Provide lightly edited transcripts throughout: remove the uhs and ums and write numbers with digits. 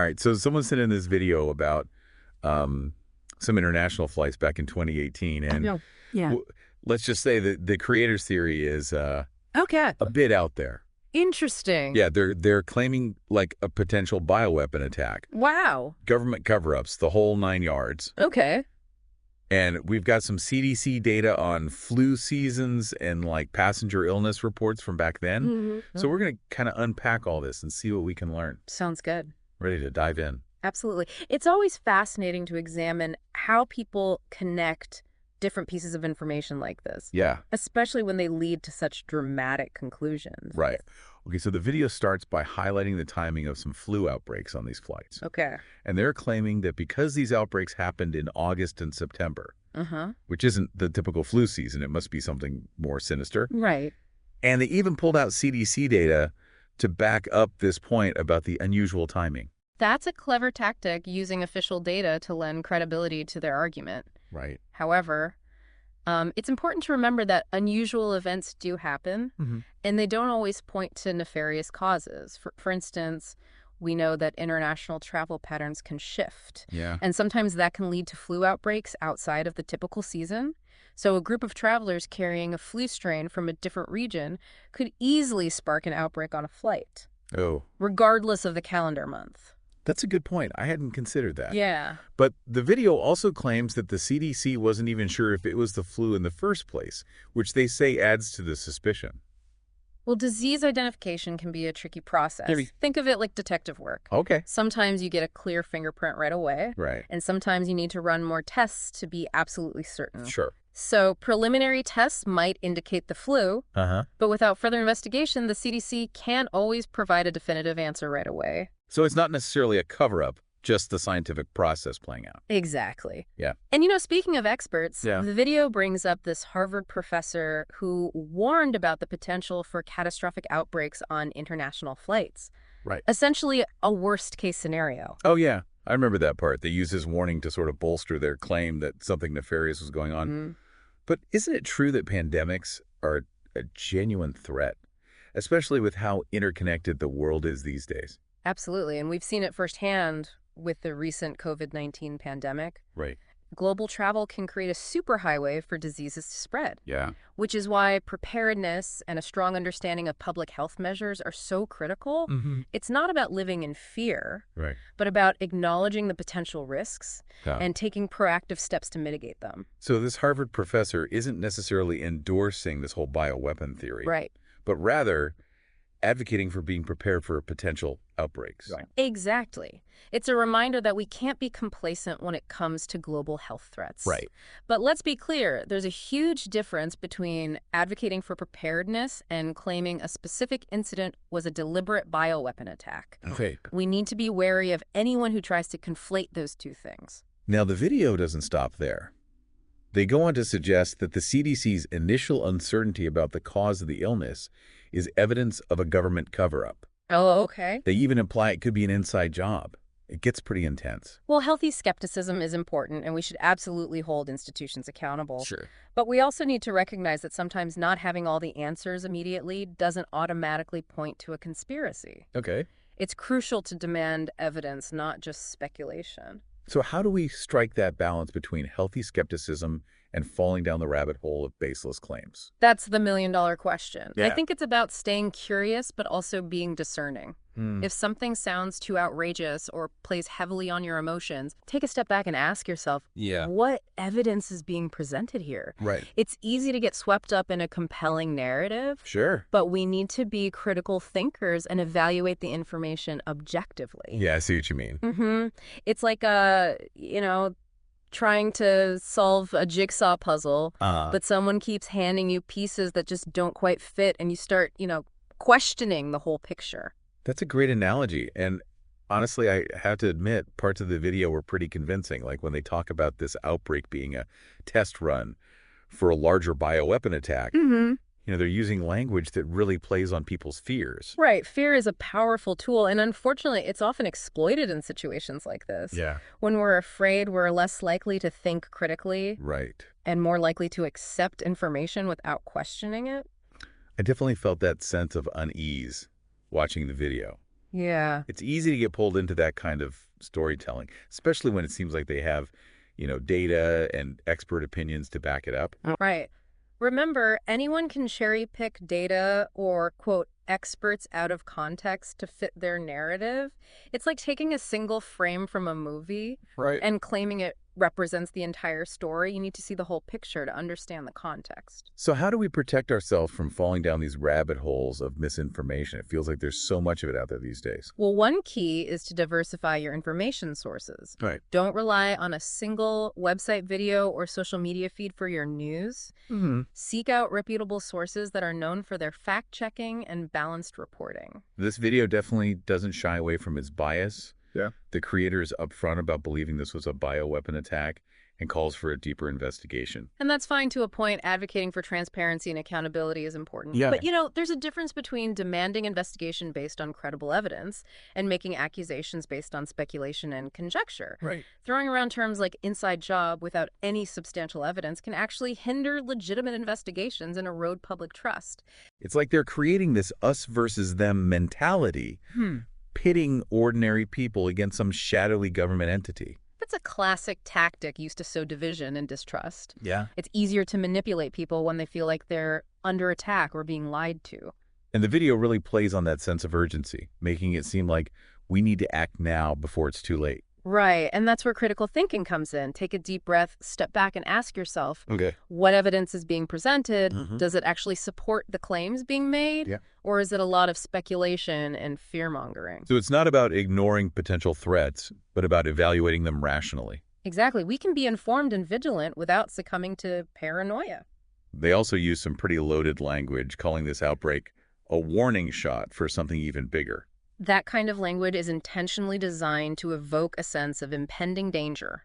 right. So someone sent in this video about some international flights back in 2018, and No. Yeah. let's just say that the creator's theory is Okay. a bit out there. Interesting. Yeah, they're claiming like a potential bioweapon attack, Wow. government cover-ups, the whole 9 yards. Okay. And we've got some CDC data on flu seasons and like passenger illness reports from back then. Mm-hmm. So we're going to kind of unpack all this and see what we can learn. Sounds good. Ready to dive in. Absolutely. It's always fascinating to examine how people connect different pieces of information like this, Yeah, especially when they lead to such dramatic conclusions. right. Okay, so the video starts by highlighting the timing of some flu outbreaks on these flights. Okay. And they're claiming that because these outbreaks happened in August and September, Uh-huh. which isn't the typical flu season, it must be something more sinister. Right. And they even pulled out CDC data to back up this point about the unusual timing. That's a clever tactic, using official data to lend credibility to their argument. Right. However, it's important to remember that unusual events do happen, and they don't always point to nefarious causes. For instance, we know that international travel patterns can shift, Yeah. and sometimes that can lead to flu outbreaks outside of the typical season. So a group of travelers carrying a flu strain from a different region could easily spark an outbreak on a flight, Oh, regardless of the calendar month. that's a good point. I hadn't considered that. Yeah. But the video also claims that the CDC wasn't even sure if it was the flu in the first place, which they say adds to the suspicion. Well, disease identification can be a tricky process. Think of it like detective work. Okay. Sometimes you get a clear fingerprint right away, Right. and sometimes you need to run more tests to be absolutely certain. Sure. So preliminary tests might indicate the flu, but without further investigation, the CDC can't always provide a definitive answer right away. So it's not necessarily a cover-up, just the scientific process playing out. Exactly. Yeah. And speaking of experts, Yeah. the video brings up this Harvard professor who warned about the potential for catastrophic outbreaks on international flights. Right. Essentially a worst-case scenario. Oh, yeah. I remember that part. They used this warning to sort of bolster their claim that something nefarious was going on. But isn't it true that pandemics are a genuine threat, especially with how interconnected the world is these days? Absolutely. And we've seen it firsthand with the recent COVID-19 pandemic. Right. Global travel can create a superhighway for diseases to spread, Yeah. which is why preparedness and a strong understanding of public health measures are so critical. It's not about living in fear, Right. but about acknowledging the potential risks Yeah. and taking proactive steps to mitigate them. So this Harvard professor isn't necessarily endorsing this whole bioweapon theory, Right. but rather advocating for being prepared for potential outbreaks. Right. Exactly. It's a reminder that we can't be complacent when it comes to global health threats. Right. But let's be clear, there's a huge difference between advocating for preparedness and claiming a specific incident was a deliberate bioweapon attack. Okay. We need to be wary of anyone who tries to conflate those two things. Now, the video doesn't stop there. They go on to suggest that the CDC's initial uncertainty about the cause of the illness is evidence of a government cover-up. Oh, okay. They even imply it could be an inside job. It gets pretty intense. Well, healthy skepticism is important, and we should absolutely hold institutions accountable. Sure. But we also need to recognize that sometimes not having all the answers immediately doesn't automatically point to a conspiracy. Okay. It's crucial to demand evidence, not just speculation. So how do we strike that balance between healthy skepticism and falling down the rabbit hole of baseless claims? That's the million-dollar question. I Yeah. think it's about staying curious, but also being discerning. If something sounds too outrageous or plays heavily on your emotions, take a step back and ask yourself, Yeah. what evidence is being presented here? Right. It's easy to get swept up in a compelling narrative, Sure. but we need to be critical thinkers and evaluate the information objectively. Yeah, I see what you mean. It's like trying to solve a jigsaw puzzle, but someone keeps handing you pieces that just don't quite fit, and you start, questioning the whole picture. That's a great analogy. And honestly, I have to admit, parts of the video were pretty convincing. Like when they talk about this outbreak being a test run for a larger bioweapon attack, they're using language that really plays on people's fears. Right. Fear is a powerful tool, and unfortunately, it's often exploited in situations like this. Yeah. When we're afraid, we're less likely to think critically Right. and more likely to accept information without questioning it. I definitely felt that sense of unease watching the video. Yeah. It's easy to get pulled into that kind of storytelling, especially when it seems like they have, data and expert opinions to back it up. Right. Remember, anyone can cherry pick data or, quote, experts out of context to fit their narrative. It's like taking a single frame from a movie Right. and claiming it represents the entire story. You need to see the whole picture to understand the context. So how do we protect ourselves from falling down these rabbit holes of misinformation? It feels like there's so much of it out there these days. Well, one key is to diversify your information sources. Right. Don't rely on a single website, video, or social media feed for your news. Mm-hmm. Seek out reputable sources that are known for their fact-checking and balanced reporting. This video definitely doesn't shy away from its bias. Yeah. The creator is upfront about believing this was a bioweapon attack and calls for a deeper investigation. And that's fine to a point. Advocating for transparency and accountability is important. Yeah. But, there's a difference between demanding investigation based on credible evidence and making accusations based on speculation and conjecture. Right. Throwing around terms like inside job without any substantial evidence can actually hinder legitimate investigations and erode public trust. It's like they're creating this us versus them mentality, pitting ordinary people against some shadowy government entity. That's a classic tactic used to sow division and distrust. Yeah. It's easier to manipulate people when they feel like they're under attack or being lied to. And the video really plays on that sense of urgency, making it seem like we need to act now before it's too late. Right, and that's where critical thinking comes in. Take a deep breath, step back, and ask yourself, Okay. what evidence is being presented? Mhm. Does it actually support the claims being made? Yeah. Or is it a lot of speculation and fear-mongering? So it's not about ignoring potential threats, but about evaluating them rationally. Exactly. We can be informed and vigilant without succumbing to paranoia. They also use some pretty loaded language, calling this outbreak a warning shot for something even bigger. That kind of language is intentionally designed to evoke a sense of impending danger.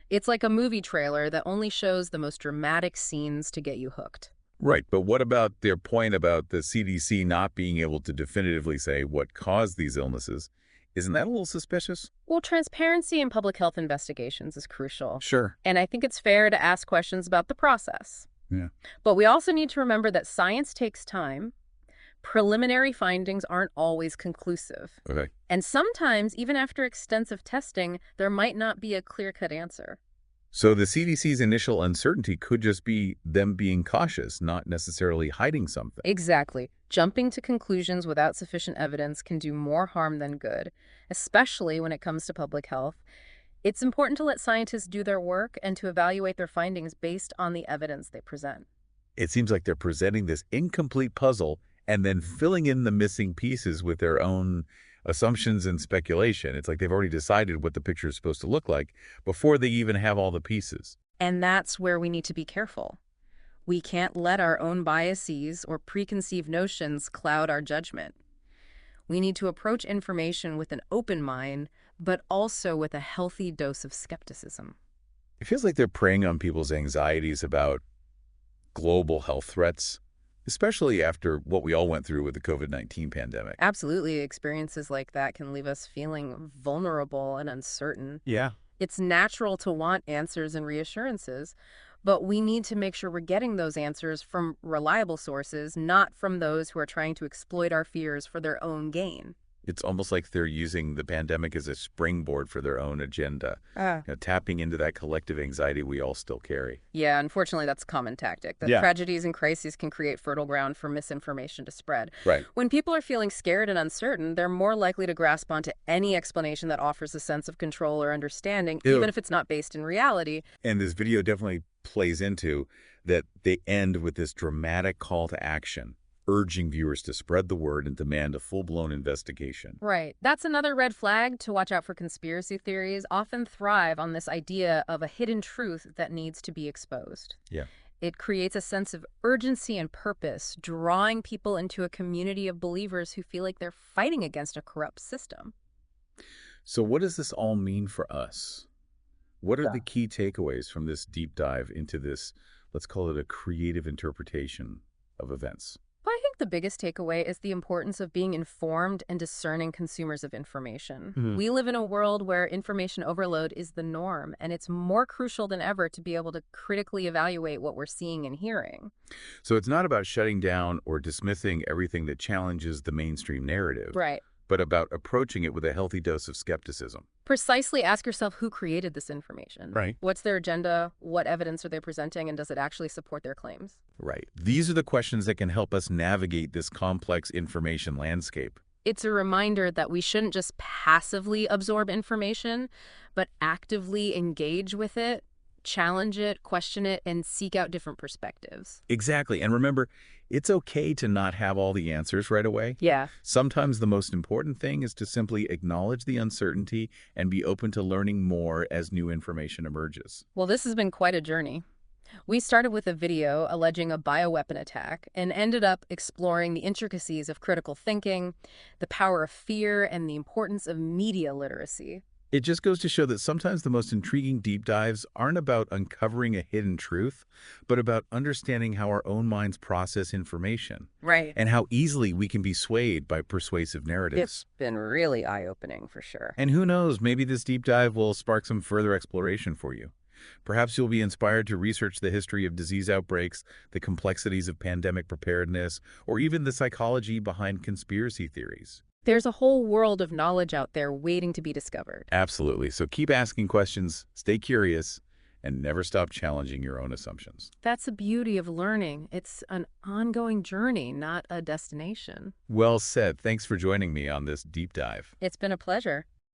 It's like a movie trailer that only shows the most dramatic scenes to get you hooked. Right, but what about their point about the CDC not being able to definitively say what caused these illnesses? Isn't that a little suspicious? Well, transparency in public health investigations is crucial. Sure. And I think it's fair to ask questions about the process. Yeah. But we also need to remember that science takes time. Preliminary findings aren't always conclusive. Okay. And sometimes, even after extensive testing, there might not be a clear-cut answer. So the CDC's initial uncertainty could just be them being cautious, not necessarily hiding something. Exactly. Jumping to conclusions without sufficient evidence can do more harm than good, especially when it comes to public health. It's important to let scientists do their work and to evaluate their findings based on the evidence they present. It seems like they're presenting this incomplete puzzle and then filling in the missing pieces with their own assumptions and speculation. It's like they've already decided what the picture is supposed to look like before they even have all the pieces. And that's where we need to be careful. We can't let our own biases or preconceived notions cloud our judgment. We need to approach information with an open mind, but also with a healthy dose of skepticism. It feels like they're preying on people's anxieties about global health threats, especially after what we all went through with the COVID-19 pandemic. Absolutely, experiences like that can leave us feeling vulnerable and uncertain. Yeah. It's natural to want answers and reassurances, but we need to make sure we're getting those answers from reliable sources, not from those who are trying to exploit our fears for their own gain. It's almost like they're using the pandemic as a springboard for their own agenda, tapping into that collective anxiety we all still carry. Yeah, unfortunately, that's a common tactic. That Yeah. tragedies and crises can create fertile ground for misinformation to spread. Right. When people are feeling scared and uncertain, they're more likely to grasp onto any explanation that offers a sense of control or understanding, Ew. even if it's not based in reality. And this video definitely plays into that. They end with this dramatic call to action, urging viewers to spread the word and demand a full-blown investigation. Right. That's another red flag to watch out for. Conspiracy theories often thrive on this idea of a hidden truth that needs to be exposed. Yeah. It creates a sense of urgency and purpose, drawing people into a community of believers who feel like they're fighting against a corrupt system. So what does this all mean for us? What are Yeah. the key takeaways from this deep dive into this, let's call it a creative interpretation of events? But I think the biggest takeaway is the importance of being informed and discerning consumers of information. Mhm. We live in a world where information overload is the norm, and it's more crucial than ever to be able to critically evaluate what we're seeing and hearing. So it's not about shutting down or dismissing everything that challenges the mainstream narrative, Right. but about approaching it with a healthy dose of skepticism. Precisely. Ask yourself who created this information. Right. What's their agenda? What evidence are they presenting? And does it actually support their claims? Right. These are the questions that can help us navigate this complex information landscape. It's a reminder that we shouldn't just passively absorb information, but actively engage with it, challenge it, question it, and seek out different perspectives. Exactly. And remember, it's okay to not have all the answers right away. Yeah. Sometimes the most important thing is to simply acknowledge the uncertainty and be open to learning more as new information emerges. Well, this has been quite a journey. We started with a video alleging a bioweapon attack and ended up exploring the intricacies of critical thinking, the power of fear, and the importance of media literacy. It just goes to show that sometimes the most intriguing deep dives aren't about uncovering a hidden truth, but about understanding how our own minds process information. Right. And how easily we can be swayed by persuasive narratives. It's been really eye-opening for sure. And who knows, maybe this deep dive will spark some further exploration for you. Perhaps you'll be inspired to research the history of disease outbreaks, the complexities of pandemic preparedness, or even the psychology behind conspiracy theories. There's a whole world of knowledge out there waiting to be discovered. Absolutely. So keep asking questions, stay curious, and never stop challenging your own assumptions. That's the beauty of learning. It's an ongoing journey, not a destination. Well said. Thanks for joining me on this deep dive. It's been a pleasure.